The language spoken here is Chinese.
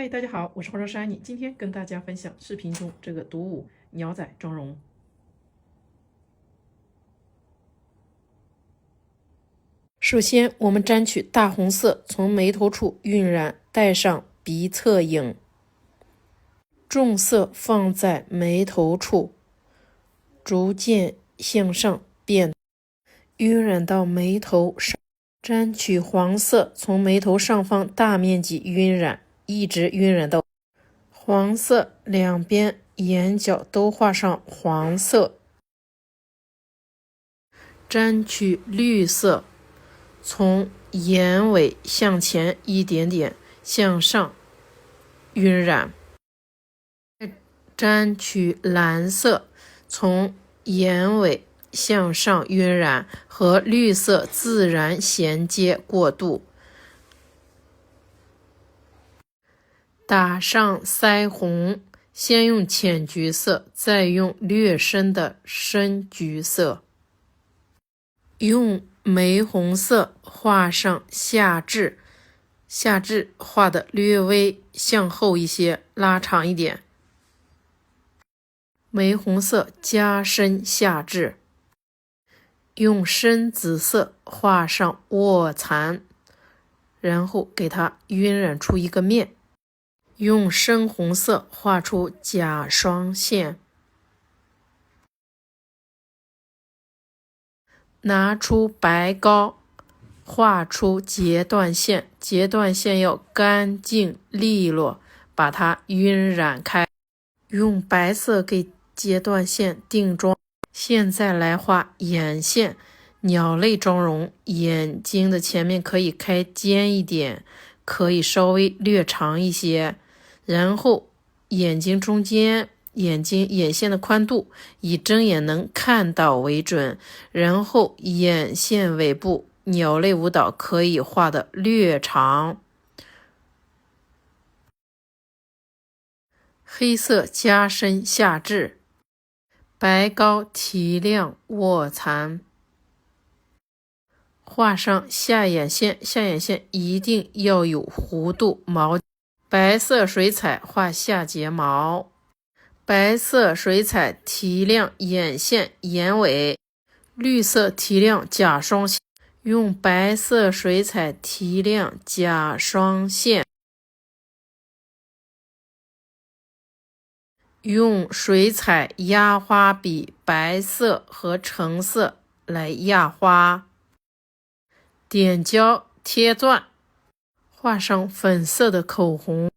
嗨，大家好，我是化妆师安妮，今天跟大家分享视频中这个独舞鸟仔妆容。首先，我们沾取大红色，从眉头处晕染，带上鼻侧影，重色放在眉头处，逐渐向上变，晕染到眉头上。沾取黄色，从眉头上方大面积晕染，一直晕染到黄色，两边眼角都画上黄色。沾取绿色，从眼尾向前一点点向上晕染。沾取蓝色，从眼尾向上晕染，和绿色自然衔接过渡。打上腮红，先用浅橘色，再用略深的深橘色。用玫红色画上下至，下至画的略微向后一些，拉长一点。玫红色加深下至。用深紫色画上卧蚕，然后给它晕染出一个面。用深红色画出假双线。拿出白膏，画出截断线，截断线要干净利落，把它晕染开。用白色给截断线定妆。现在来画眼线，鸟类妆容，眼睛的前面可以开尖一点，可以稍微略长一些，然后眼睛中间眼线的宽度以睁眼能看到为准，然后眼线尾部鸟类舞蹈可以画的略长。黑色加深下至，白膏提亮卧蚕。画上下眼线，下眼线一定要有弧度，白色水彩画下睫毛。白色水彩提亮眼线眼尾，绿色提亮假双线。用白色水彩提亮假双线。用水彩压花笔白色和橙色来压花。点胶贴钻，画上粉色的口红。